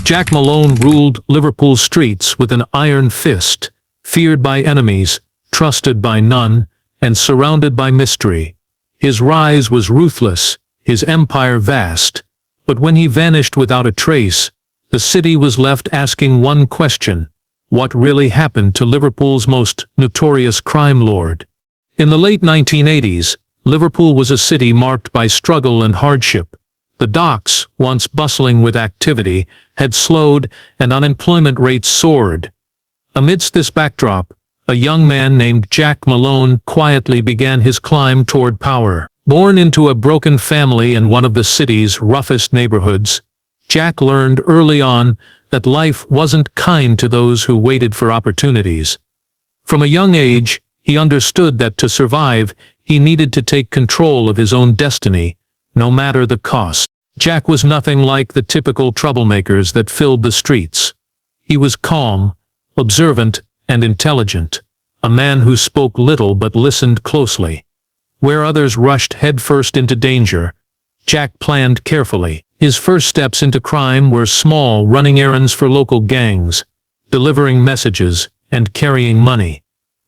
Jack Malone ruled Liverpool streets with an iron fist, feared by enemies, trusted by none, and surrounded by mystery. His rise was ruthless, his empire vast, but when he vanished without a trace, the city was left asking one question: what really happened to Liverpool's most notorious crime lord? In the late 1980s, Liverpool was a city marked by struggle and hardship. The docks, once bustling with activity, had slowed and unemployment rates soared. Amidst this backdrop, a young man named Jack Malone quietly began his climb toward power. Born into a broken family in one of the city's roughest neighborhoods, Jack learned early on that life wasn't kind to those who waited for opportunities. From a young age, he understood that to survive, he needed to take control of his own destiny, no matter the cost. Jack was nothing like the typical troublemakers that filled the streets. He was calm, observant, and intelligent, a man who spoke little but listened closely. Where others rushed headfirst into danger, Jack planned carefully. His first steps into crime were small, running errands for local gangs, delivering messages, and carrying money.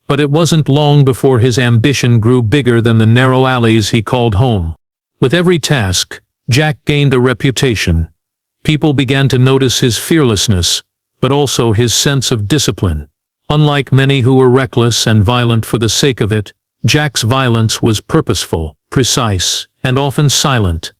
But it wasn't long before his ambition grew bigger than the narrow alleys he called home. With every task, Jack gained a reputation. People began to notice his fearlessness, but also his sense of discipline. Unlike many who were reckless and violent for the sake of it, Jack's violence was purposeful, precise, and often silent.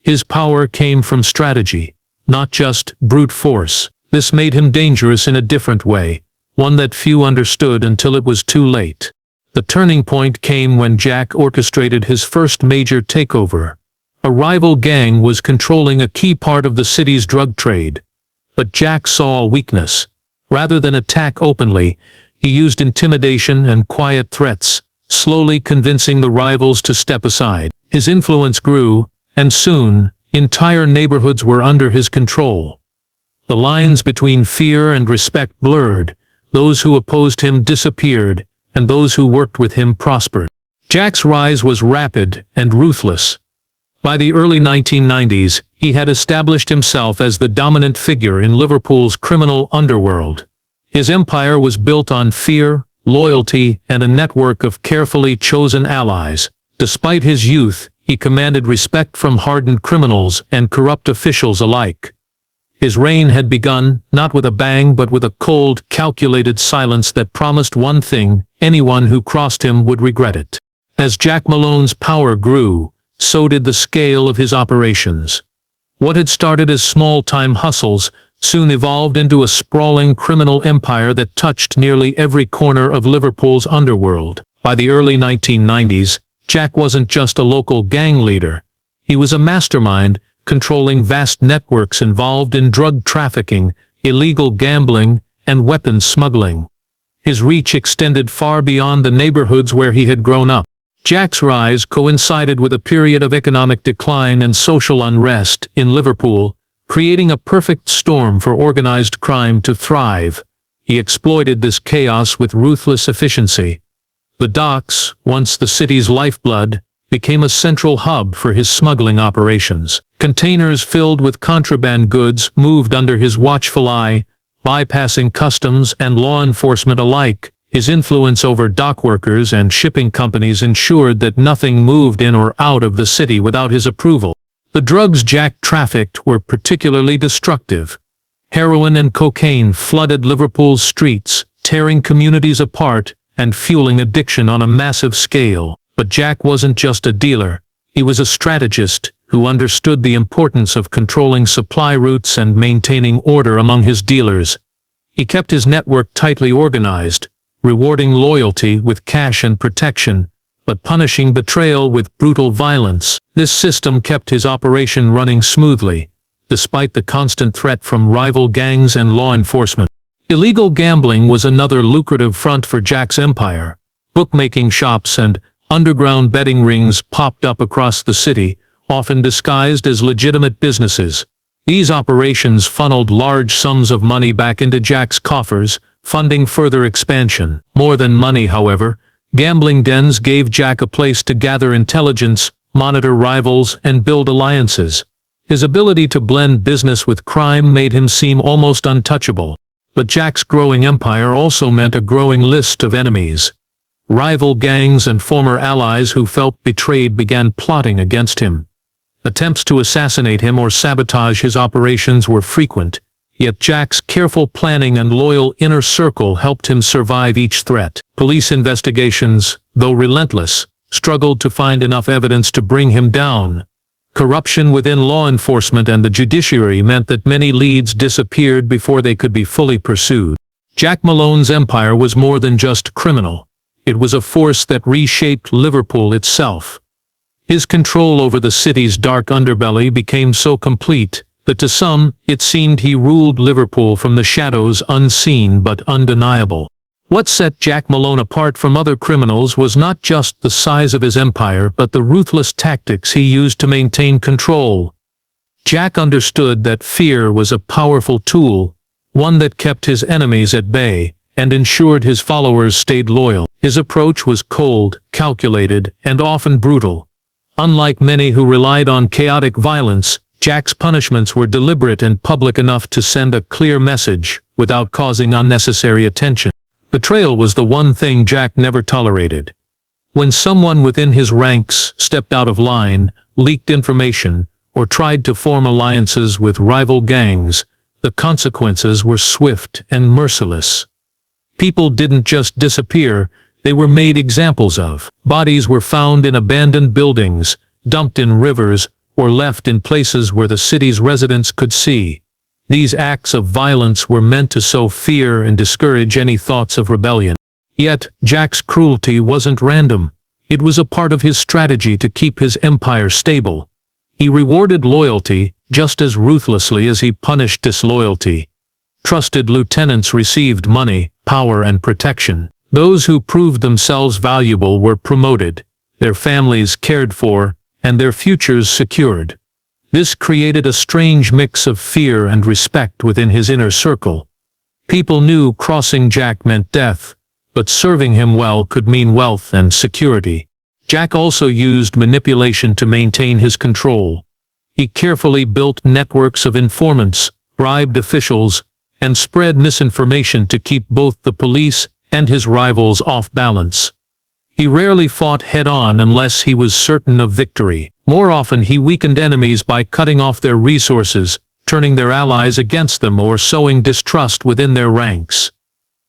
His power came from strategy, not just brute force. This made him dangerous in a different way, one that few understood until it was too late. The turning point came when Jack orchestrated his first major takeover. A rival gang was controlling a key part of the city's drug trade. But Jack saw a weakness. Rather than attack openly, he used intimidation and quiet threats, slowly convincing the rivals to step aside. His influence grew, and soon, entire neighborhoods were under his control. The lines between fear and respect blurred. Those who opposed him disappeared, and those who worked with him prospered. Jack's rise was rapid and ruthless. By the early 1990s, he had established himself as the dominant figure in Liverpool's criminal underworld. His empire was built on fear, loyalty, and a network of carefully chosen allies. Despite his youth, he commanded respect from hardened criminals and corrupt officials alike. His reign had begun, not with a bang but with a cold, calculated silence that promised one thing: anyone who crossed him would regret it. As Jack Malone's power grew, so did the scale of his operations. What had started as small-time hustles soon evolved into a sprawling criminal empire that touched nearly every corner of Liverpool's underworld. By the early 1990s, Jack wasn't just a local gang leader. He was a mastermind, controlling vast networks involved in drug trafficking, illegal gambling, and weapons smuggling. His reach extended far beyond the neighborhoods where he had grown up. Jack's rise coincided with a period of economic decline and social unrest in Liverpool, creating a perfect storm for organized crime to thrive. He exploited this chaos with ruthless efficiency. The docks, once the city's lifeblood, became a central hub for his smuggling operations. Containers filled with contraband goods moved under his watchful eye, bypassing customs and law enforcement alike. His influence over dockworkers and shipping companies ensured that nothing moved in or out of the city without his approval. The drugs Jack trafficked were particularly destructive. Heroin and cocaine flooded Liverpool's streets, tearing communities apart and fueling addiction on a massive scale. But Jack wasn't just a dealer. He was a strategist who understood the importance of controlling supply routes and maintaining order among his dealers. He kept his network tightly organized, rewarding loyalty with cash and protection, but punishing betrayal with brutal violence. This system kept his operation running smoothly, despite the constant threat from rival gangs and law enforcement. Illegal gambling was another lucrative front for Jack's empire. Bookmaking shops and underground betting rings popped up across the city, often disguised as legitimate businesses. These operations funneled large sums of money back into Jack's coffers, funding further expansion. More than money, however, gambling dens gave Jack a place to gather intelligence, monitor rivals, and build alliances. His ability to blend business with crime made him seem almost untouchable. But Jack's growing empire also meant a growing list of enemies. Rival gangs and former allies who felt betrayed began plotting against him. Attempts to assassinate him or sabotage his operations were frequent, yet Jack's careful planning and loyal inner circle helped him survive each threat. Police investigations, though relentless, struggled to find enough evidence to bring him down. Corruption within law enforcement and the judiciary meant that many leads disappeared before they could be fully pursued. Jack Malone's empire was more than just criminal. It was a force that reshaped Liverpool itself. His control over the city's dark underbelly became so complete that to some, it seemed he ruled Liverpool from the shadows, unseen but undeniable. What set Jack Malone apart from other criminals was not just the size of his empire but the ruthless tactics he used to maintain control. Jack understood that fear was a powerful tool, one that kept his enemies at bay and ensured his followers stayed loyal. His approach was cold, calculated, and often brutal. Unlike many who relied on chaotic violence, Jack's punishments were deliberate and public enough to send a clear message without causing unnecessary attention. Betrayal was the one thing Jack never tolerated. When someone within his ranks stepped out of line, leaked information, or tried to form alliances with rival gangs, the consequences were swift and merciless. People didn't just disappear, they were made examples of. Bodies were found in abandoned buildings, dumped in rivers, or left in places where the city's residents could see. These acts of violence were meant to sow fear and discourage any thoughts of rebellion. Yet, Jack's cruelty wasn't random. It was a part of his strategy to keep his empire stable. He rewarded loyalty just as ruthlessly as he punished disloyalty. Trusted lieutenants received money, power, and protection. Those who proved themselves valuable were promoted, their families cared for, and their futures secured. This created a strange mix of fear and respect within his inner circle. People knew crossing Jack meant death, but serving him well could mean wealth and security. Jack also used manipulation to maintain his control. He carefully built networks of informants, bribed officials, and spread misinformation to keep both the police and his rivals off balance. He rarely fought head-on unless he was certain of victory. More often he weakened enemies by cutting off their resources, turning their allies against them, or sowing distrust within their ranks.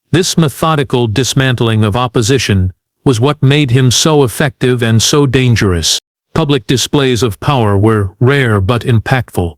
This methodical dismantling of opposition was what made him so effective and so dangerous. Public displays of power were rare but impactful.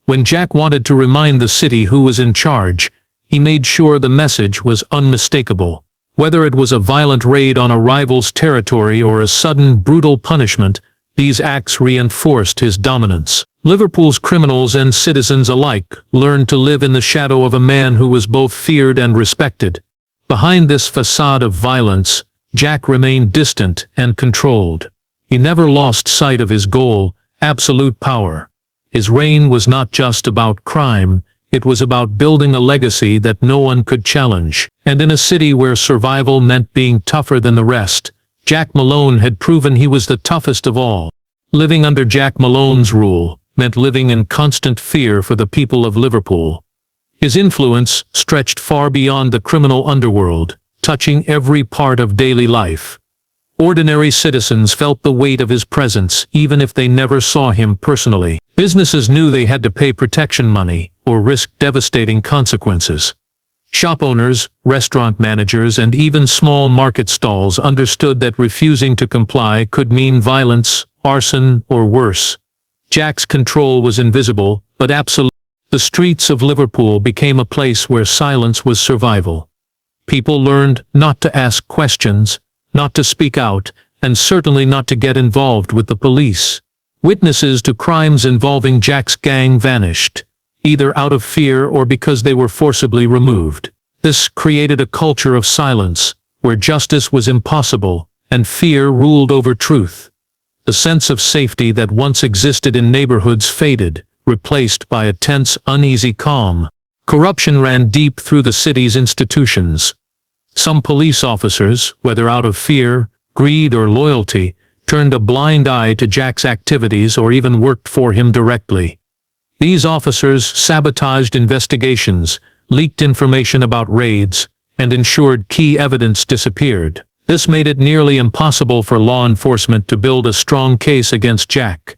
When Jack wanted to remind the city who was in charge, he made sure the message was unmistakable. Whether it was a violent raid on a rival's territory or a sudden, brutal punishment, these acts reinforced his dominance. Liverpool's criminals and citizens alike learned to live in the shadow of a man who was both feared and respected. Behind this facade of violence, Jack remained distant and controlled. He never lost sight of his goal, absolute power. His reign was not just about crime, it was about building a legacy that no one could challenge. And in a city where survival meant being tougher than the rest, Jack Malone had proven he was the toughest of all. Living under Jack Malone's rule meant living in constant fear for the people of Liverpool. His influence stretched far beyond the criminal underworld, touching every part of daily life. Ordinary citizens felt the weight of his presence even if they never saw him personally. Businesses knew they had to pay protection money or risk devastating consequences. Shop owners, restaurant managers, and even small market stalls understood that refusing to comply could mean violence, arson, or worse. Jack's control was invisible, but absolute. The streets of Liverpool became a place where silence was survival. People learned not to ask questions, not to speak out, and certainly not to get involved with the police. Witnesses to crimes involving Jack's gang vanished, either out of fear or because they were forcibly removed. This created a culture of silence, where justice was impossible, and fear ruled over truth. The sense of safety that once existed in neighborhoods faded, replaced by a tense, uneasy calm. Corruption ran deep through the city's institutions. Some police officers, whether out of fear, greed, or loyalty, turned a blind eye to Jack's activities or even worked for him directly. These officers sabotaged investigations, leaked information about raids, and ensured key evidence disappeared. This made it nearly impossible for law enforcement to build a strong case against Jack.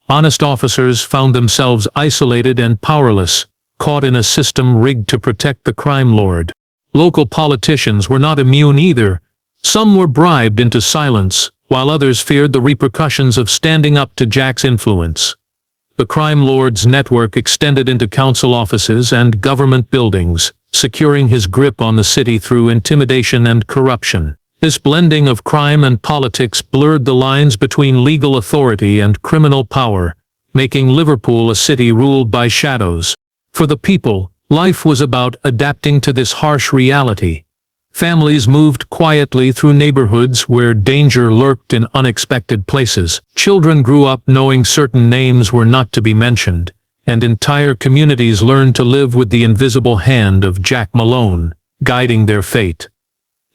Honest officers found themselves isolated and powerless, caught in a system rigged to protect the crime lord. Local politicians were not immune either. Some were bribed into silence, while others feared the repercussions of standing up to Jack's influence. The crime lord's network extended into council offices and government buildings, securing his grip on the city through intimidation and corruption. This blending of crime and politics blurred the lines between legal authority and criminal power, making Liverpool a city ruled by shadows. For the people, life was about adapting to this harsh reality. Families moved quietly through neighborhoods where danger lurked in unexpected places. Children grew up knowing certain names were not to be mentioned, and entire communities learned to live with the invisible hand of Jack Malone, guiding their fate.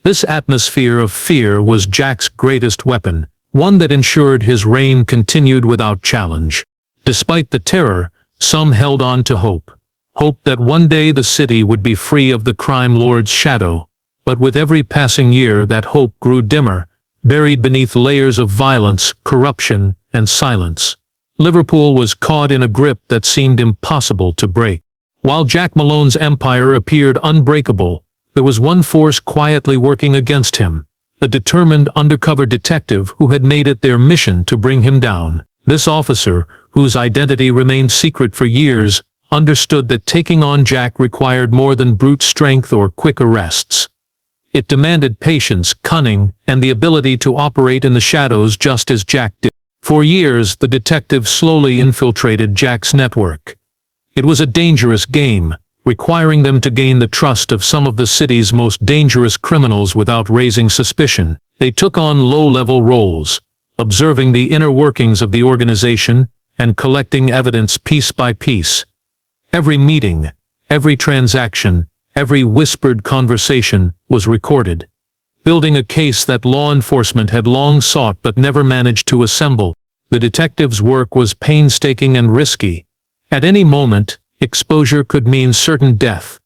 This atmosphere of fear was Jack's greatest weapon, one that ensured his reign continued without challenge. Despite the terror, some held on to hope. Hope that one day the city would be free of the crime lord's shadow. But with every passing year that hope grew dimmer, buried beneath layers of violence, corruption, and silence. Liverpool was caught in a grip that seemed impossible to break. While Jack Malone's empire appeared unbreakable, there was one force quietly working against him, a determined undercover detective who had made it their mission to bring him down. This officer, whose identity remained secret for years, understood that taking on Jack required more than brute strength or quick arrests. It demanded patience, cunning, and the ability to operate in the shadows just as Jack did. For years, the detective slowly infiltrated Jack's network. It was a dangerous game, requiring them to gain the trust of some of the city's most dangerous criminals without raising suspicion. They took on low-level roles, observing the inner workings of the organization and collecting evidence piece by piece. Every meeting, every transaction, every whispered conversation was recorded, building a case that law enforcement had long sought but never managed to assemble. The detective's work was painstaking and risky. At any moment, exposure could mean certain death.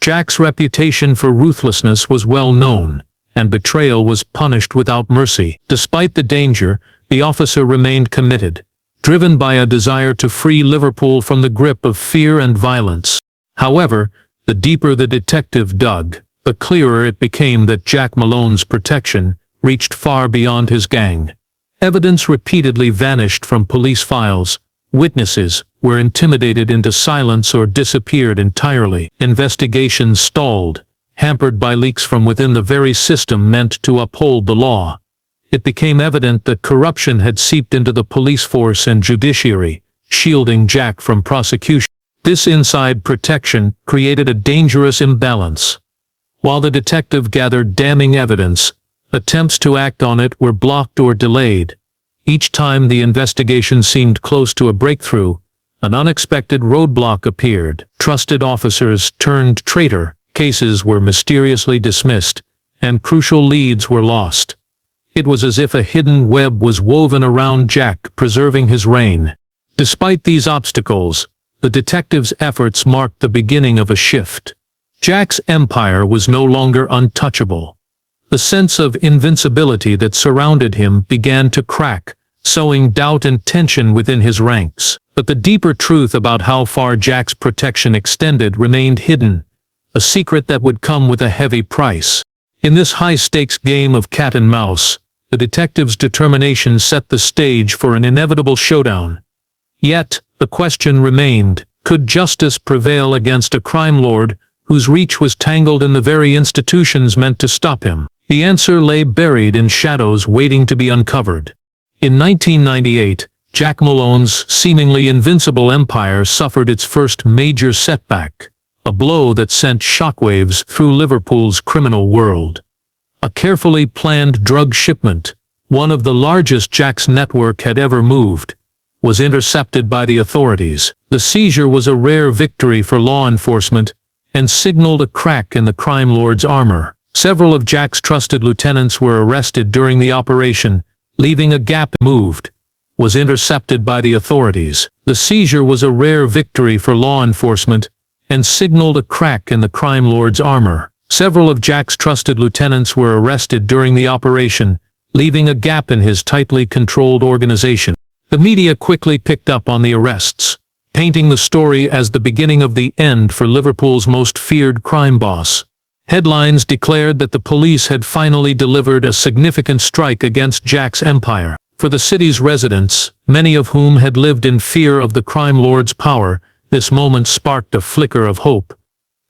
Jack's reputation for ruthlessness was well known, and betrayal was punished without mercy. Despite the danger, the officer remained committed, driven by a desire to free Liverpool from the grip of fear and violence. However, the deeper the detective dug, the clearer it became that Jack Malone's protection reached far beyond his gang. Evidence repeatedly vanished from police files. Witnesses were intimidated into silence or disappeared entirely. Investigations stalled, hampered by leaks from within the very system meant to uphold the law. It became evident that corruption had seeped into the police force and judiciary, shielding Jack from prosecution. This inside protection created a dangerous imbalance. While the detective gathered damning evidence, attempts to act on it were blocked or delayed. Each time the investigation seemed close to a breakthrough, an unexpected roadblock appeared. Trusted officers turned traitor, cases were mysteriously dismissed, and crucial leads were lost. It was as if a hidden web was woven around Jack, preserving his reign. Despite these obstacles, the detective's efforts marked the beginning of a shift. Jack's empire was no longer untouchable. The sense of invincibility that surrounded him began to crack, sowing doubt and tension within his ranks. But the deeper truth about how far Jack's protection extended remained hidden, a secret that would come with a heavy price. In this high-stakes game of cat and mouse, the detective's determination set the stage for an inevitable showdown. Yet, the question remained, could justice prevail against a crime lord whose reach was tangled in the very institutions meant to stop him? The answer lay buried in shadows waiting to be uncovered. In 1998, Jack Malone's seemingly invincible empire suffered its first major setback, a blow that sent shockwaves through Liverpool's criminal world. A carefully planned drug shipment, one of the largest Jack's network had ever moved, was intercepted by the authorities. The seizure was a rare victory for law enforcement and signaled a crack in the crime lord's armor. Several of Jack's trusted lieutenants were arrested during the operation, leaving a gap moved. was intercepted by the authorities. The seizure was a rare victory for law enforcement and signaled a crack in the crime lord's armor. Several of Jack's trusted lieutenants were arrested during the operation, leaving a gap in his tightly controlled organization. The media quickly picked up on the arrests, painting the story as the beginning of the end for Liverpool's most feared crime boss. Headlines declared that the police had finally delivered a significant strike against Jack's empire. For the city's residents, many of whom had lived in fear of the crime lord's power, this moment sparked a flicker of hope.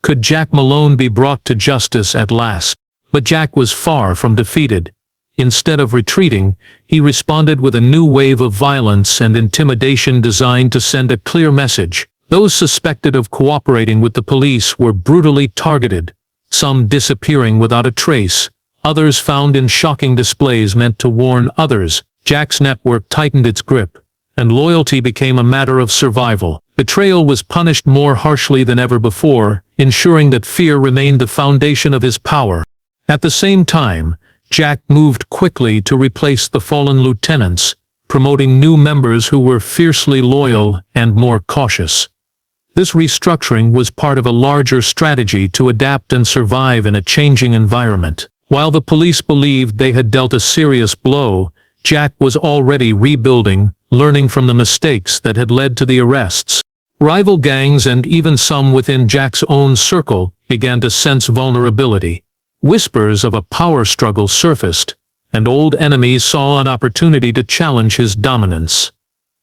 Could Jack Malone be brought to justice at last? But Jack was far from defeated. Instead of retreating, he responded with a new wave of violence and intimidation designed to send a clear message. Those suspected of cooperating with the police were brutally targeted, some disappearing without a trace, others found in shocking displays meant to warn others. Jack's network tightened its grip, and loyalty became a matter of survival. Betrayal was punished more harshly than ever before, ensuring that fear remained the foundation of his power. At the same time, Jack moved quickly to replace the fallen lieutenants, promoting new members who were fiercely loyal and more cautious. This restructuring was part of a larger strategy to adapt and survive in a changing environment. While the police believed they had dealt a serious blow, Jack was already rebuilding, learning from the mistakes that had led to the arrests. Rival gangs and even some within Jack's own circle began to sense vulnerability. Whispers of a power struggle surfaced, and old enemies saw an opportunity to challenge his dominance.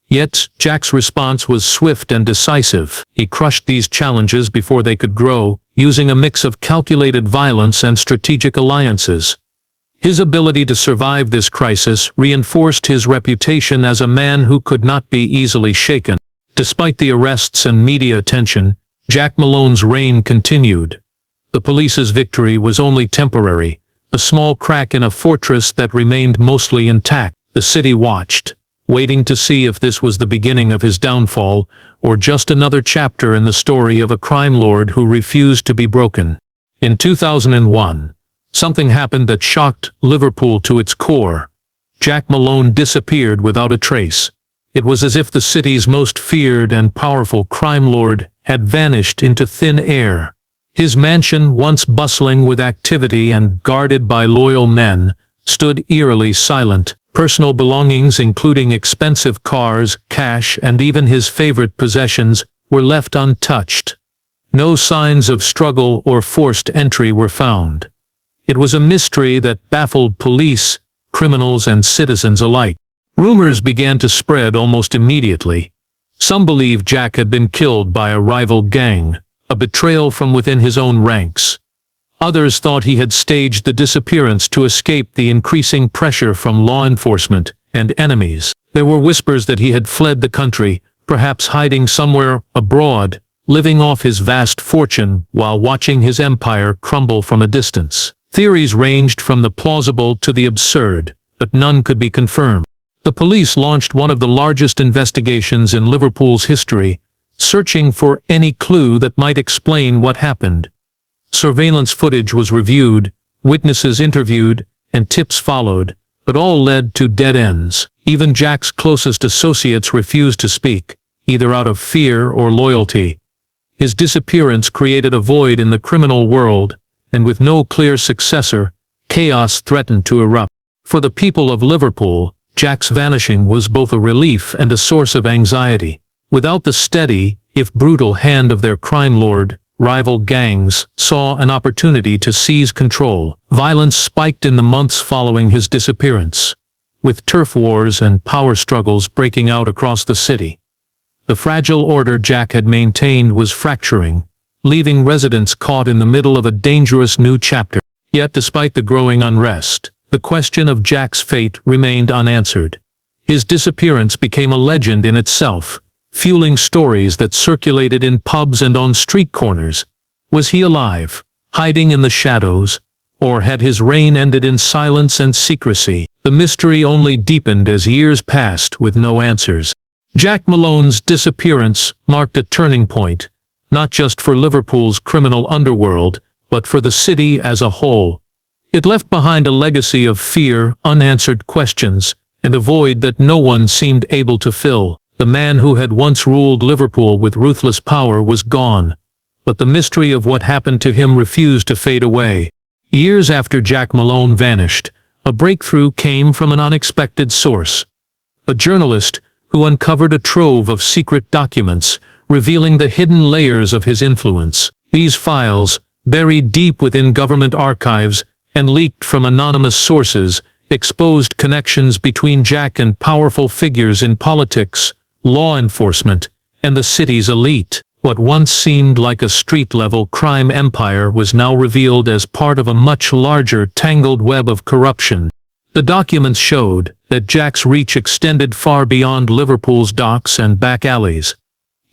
Yet, Jack's response was swift and decisive. He crushed these challenges before they could grow, using a mix of calculated violence and strategic alliances. His ability to survive this crisis reinforced his reputation as a man who could not be easily shaken. Despite the arrests and media attention, Jack Malone's reign continued. The police's victory was only temporary, a small crack in a fortress that remained mostly intact. The city watched, waiting to see if this was the beginning of his downfall, or just another chapter in the story of a crime lord who refused to be broken. In 2001, something happened that shocked Liverpool to its core. Jack Malone disappeared without a trace. It was as if the city's most feared and powerful crime lord had vanished into thin air. His mansion, once bustling with activity and guarded by loyal men, stood eerily silent. Personal belongings, including expensive cars, cash, and even his favorite possessions, were left untouched. No signs of struggle or forced entry were found. It was a mystery that baffled police, criminals, and citizens alike. Rumors began to spread almost immediately. Some believed Jack had been killed by a rival gang, a betrayal from within his own ranks. Others thought he had staged the disappearance to escape the increasing pressure from law enforcement and enemies. There were whispers that he had fled the country, perhaps hiding somewhere abroad, living off his vast fortune while watching his empire crumble from a distance. Theories ranged from the plausible to the absurd, but none could be confirmed. The police launched one of the largest investigations in Liverpool's history, searching for any clue that might explain what happened. Surveillance footage was reviewed, witnesses interviewed, and tips followed, but all led to dead ends. Even Jack's closest associates refused to speak, either out of fear or loyalty. His disappearance created a void in the criminal world, and with no clear successor, chaos threatened to erupt. For the people of Liverpool, Jack's vanishing was both a relief and a source of anxiety. Without the steady, if brutal hand of their crime lord, rival gangs saw an opportunity to seize control. Violence spiked in the months following his disappearance, with turf wars and power struggles breaking out across the city. The fragile order Jack had maintained was fracturing, leaving residents caught in the middle of a dangerous new chapter. Yet despite the growing unrest, the question of Jack's fate remained unanswered. His disappearance became a legend in itself, fueling stories that circulated in pubs and on street corners. Was he alive, hiding in the shadows, or had his reign ended in silence and secrecy? The mystery only deepened as years passed with no answers. Jack Malone's disappearance marked a turning point, not just for Liverpool's criminal underworld, but for the city as a whole. It left behind a legacy of fear, unanswered questions, and a void that no one seemed able to fill. The man who had once ruled Liverpool with ruthless power was gone, but the mystery of what happened to him refused to fade away. Years after Jack Malone vanished, a breakthrough came from an unexpected source. A journalist who uncovered a trove of secret documents, revealing the hidden layers of his influence. These files, buried deep within government archives and leaked from anonymous sources, exposed connections between Jack and powerful figures in politics, law enforcement, and the city's elite. What once seemed like a street-level crime empire was now revealed as part of a much larger tangled web of corruption. The documents showed that Jack's reach extended far beyond Liverpool's docks and back alleys.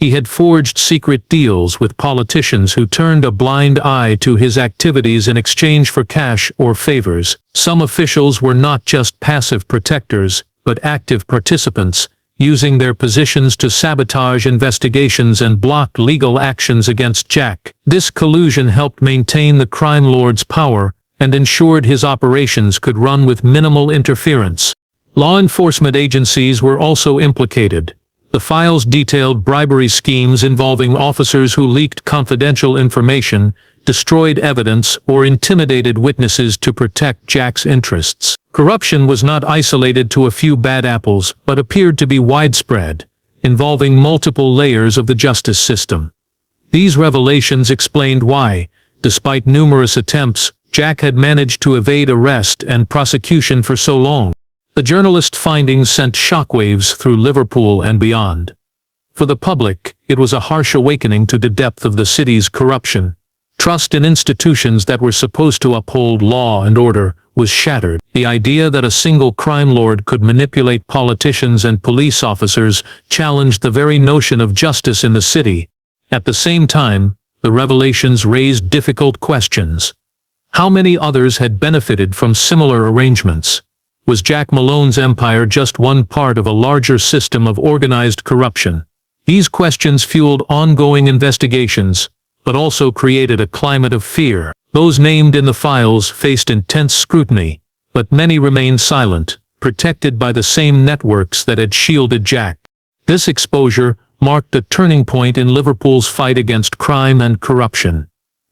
He had forged secret deals with politicians who turned a blind eye to his activities in exchange for cash or favors. Some officials were not just passive protectors, but active participants, using their positions to sabotage investigations and block legal actions against Jack. This collusion helped maintain the crime lord's power and ensured his operations could run with minimal interference. Law enforcement agencies were also implicated. The files detailed bribery schemes involving officers who leaked confidential information, destroyed evidence, or intimidated witnesses to protect Jack's interests. Corruption was not isolated to a few bad apples, but appeared to be widespread, involving multiple layers of the justice system. These revelations explained why, despite numerous attempts, Jack had managed to evade arrest and prosecution for so long. The journalist's findings sent shockwaves through Liverpool and beyond. For the public, it was a harsh awakening to the depth of the city's corruption. Trust in institutions that were supposed to uphold law and order was shattered. The idea that a single crime lord could manipulate politicians and police officers challenged the very notion of justice in the city. At the same time, the revelations raised difficult questions. How many others had benefited from similar arrangements? Was Jack Malone's empire just one part of a larger system of organized corruption? These questions fueled ongoing investigations, but also created a climate of fear. Those named in the files faced intense scrutiny, but many remained silent, protected by the same networks that had shielded Jack. This exposure marked a turning point in Liverpool's fight against crime and corruption.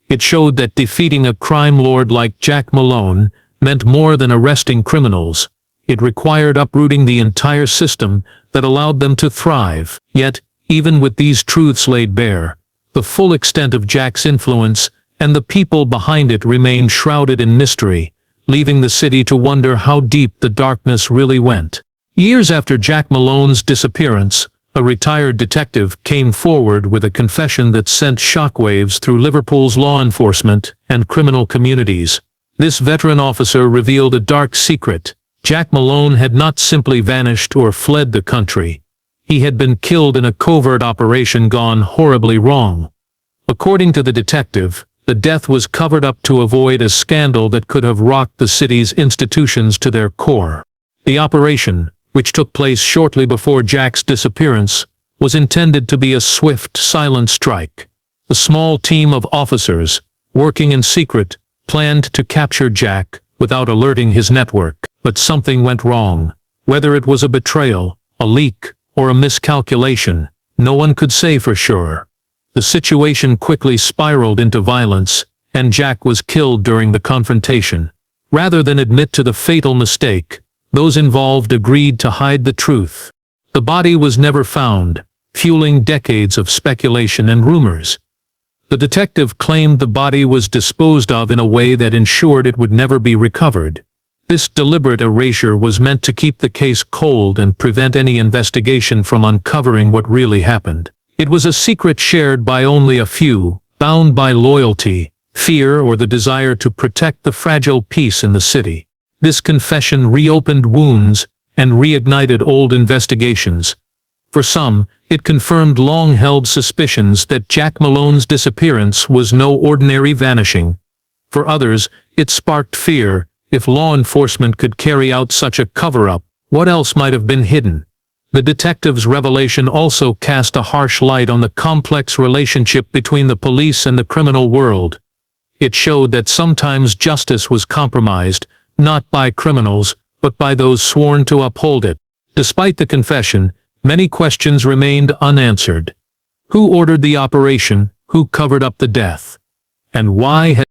It showed that defeating a crime lord like Jack Malone meant more than arresting criminals. It required uprooting the entire system that allowed them to thrive. Yet, even with these truths laid bare, the full extent of Jack's influence and the people behind it remained shrouded in mystery, leaving the city to wonder how deep the darkness really went. Years after Jack Malone's disappearance, a retired detective came forward with a confession that sent shockwaves through Liverpool's law enforcement and criminal communities. This veteran officer revealed a dark secret. Jack Malone had not simply vanished or fled the country. He had been killed in a covert operation gone horribly wrong. According to the detective, the death was covered up to avoid a scandal that could have rocked the city's institutions to their core. The operation, which took place shortly before Jack's disappearance, was intended to be a swift, silent strike. A small team of officers, working in secret, planned to capture Jack without alerting his network. But something went wrong. Whether it was a betrayal, a leak, or a miscalculation, no one could say for sure. The situation quickly spiraled into violence, and Jack was killed during the confrontation. Rather than admit to the fatal mistake, those involved agreed to hide the truth. The body was never found, fueling decades of speculation and rumors. The detective claimed the body was disposed of in a way that ensured it would never be recovered. This deliberate erasure was meant to keep the case cold and prevent any investigation from uncovering what really happened. It was a secret shared by only a few, bound by loyalty, fear, or the desire to protect the fragile peace in the city. This confession reopened wounds and reignited old investigations. For some, it confirmed long-held suspicions that Jack Malone's disappearance was no ordinary vanishing. For others, it sparked fear. If law enforcement could carry out such a cover-up, what else might have been hidden? The detective's revelation also cast a harsh light on the complex relationship between the police and the criminal world. It showed that sometimes justice was compromised, not by criminals, but by those sworn to uphold it. Despite the confession, many questions remained unanswered. Who ordered the operation? Who covered up the death? And why had